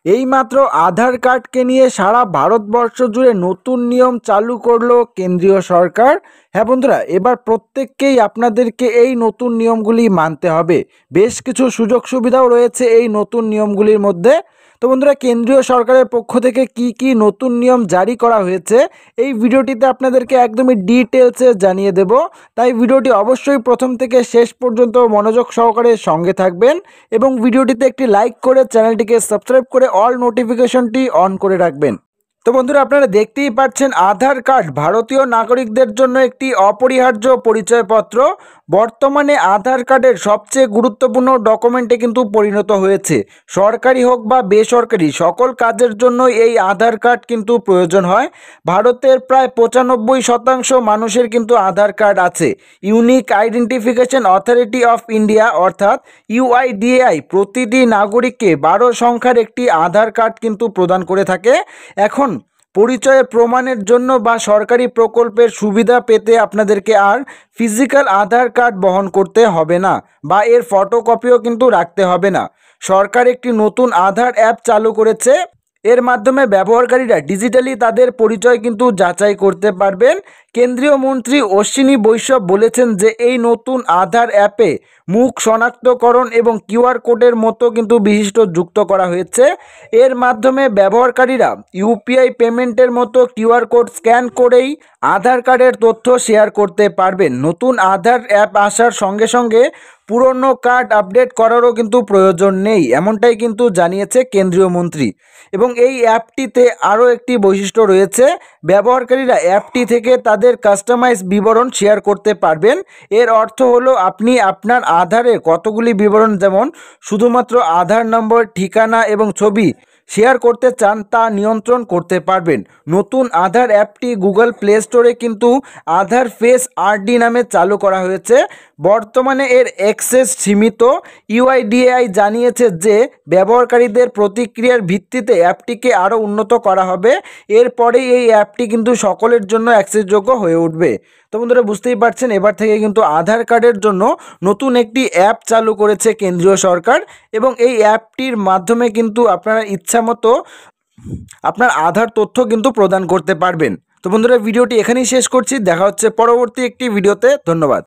এইমাত্র আধার কার্ডকে নিয়ে সারা ভারতবর্ষ জুড়ে নতুন নিয়ম চালু করলো কেন্দ্রীয় সরকার। হ্যাঁ বন্ধুরা, এবার প্রত্যেককেই আপনাদেরকে এই নতুন নিয়মগুলি মানতে হবে। বেশ কিছু সুযোগ সুবিধাও রয়েছে এই নতুন নিয়মগুলির মধ্যে। তো বন্ধুরা, কেন্দ্রীয় সরকারের পক্ষ থেকে কি কি নতুন নিয়ম জারি করা হয়েছে এই ভিডিওটিতে আপনাদেরকে একদমই ডিটেলসে জানিয়ে দেব। তাই ভিডিওটি অবশ্যই প্রথম থেকে শেষ পর্যন্ত মনোযোগ সহকারে সঙ্গে থাকবেন এবং ভিডিওটিতে একটি লাইক করে চ্যানেলটিকে সাবস্ক্রাইব করে অল নোটিফিকেশনটি অন করে রাখবেন। তো বন্ধুরা, আপনারা দেখতেই পাচ্ছেন আধার কার্ড ভারতীয় নাগরিকদের জন্য একটি অপরিহার্য পরিচয়পত্র। বর্তমানে আধার কার্ডের সবচেয়ে গুরুত্বপূর্ণ ডকুমেন্টে কিন্তু পরিণত হয়েছে। সরকারি হোক বা বেসরকারি সকল কাজের জন্য এই আধার কার্ড কিন্তু প্রয়োজন হয়। ভারতের প্রায় 95% মানুষের কিন্তু আধার কার্ড আছে। Unique identification authority of India অর্থাৎ ইউআইডিএআই প্রতিটি নাগরিককে 12 সংখ্যার একটি আধার কার্ড কিন্তু প্রদান করে থাকে। এখন পরিচয়ের প্রমাণের জন্য বা সরকারি প্রকল্পের সুবিধা পেতে আপনাদেরকে আর ফিজিক্যাল আধার কার্ড বহন করতে হবে না বা এর ফটোকপিও কিন্তু রাখতে হবে না। সরকার একটি নতুন আধার অ্যাপ চালু করেছে। এর মাধ্যমে ব্যবহারকারীরা ডিজিটালি তাদের পরিচয় কিন্তু যাচাই করতে পারবেন। কেন্দ্রীয় মন্ত্রী অশ্বিনী বৈষ্ণব বলেছেন যে এই নতুন আধার অ্যাপে মুখ শনাক্তকরণ এবং কিউআর কোডের মতো কিন্তু বিশিষ্ট যুক্ত করা হয়েছে। এর মাধ্যমে ব্যবহারকারীরা ইউপিআই পেমেন্টের মতো কিউআর কোড স্ক্যান করেই আধার কার্ডের তথ্য শেয়ার করতে পারবেন। নতুন আধার অ্যাপ আসার সঙ্গে সঙ্গে পুরনো কার্ড আপডেট করারও কিন্তু প্রয়োজন নেই, এমনটাই কিন্তু জানিয়েছে কেন্দ্রীয় মন্ত্রী। এবং এই অ্যাপটিতে আরও একটি বৈশিষ্ট্য রয়েছে, ব্যবহারকারীরা অ্যাপটি থেকে তাদের কাস্টমাইজ বিবরণ শেয়ার করতে পারবেন। এর অর্থ হলো আপনি আপনার আধারে কতগুলি বিবরণ, যেমন শুধুমাত্র আধার নম্বর, ঠিকানা এবং ছবি শেয়ার করতে চান তা নিয়ন্ত্রণ করতে পারবেন। নতুন আধার অ্যাপটি গুগল প্লে স্টোরে কিন্তু আধার ফেস আরডি নামে চালু করা হয়েছে। বর্তমানে এর অ্যাক্সেস সীমিত। ইউআইডিএআই জানিয়েছে যে ব্যবহারকারীদের প্রতিক্রিয়ার ভিত্তিতে অ্যাপটিকে আরও উন্নত করা হবে। এরপরেই এই অ্যাপটি কিন্তু সকলের জন্য অ্যাক্সেসযোগ্য হয়ে উঠবে। তো বন্ধুরা, বুঝতেই পারছেন এবার থেকে কিন্তু আধার কার্ডের জন্য নতুন একটি অ্যাপ চালু করেছে কেন্দ্রীয় সরকার এবং এই অ্যাপটির মাধ্যমে কিন্তু আপনারা ইচ্ছামতো আপনার আধার তথ্য কিন্তু প্রদান করতে পারবেন। তো বন্ধুরা, ভিডিওটি এখানেই শেষ করছি। দেখা হচ্ছে পরবর্তী একটি ভিডিওতে। ধন্যবাদ।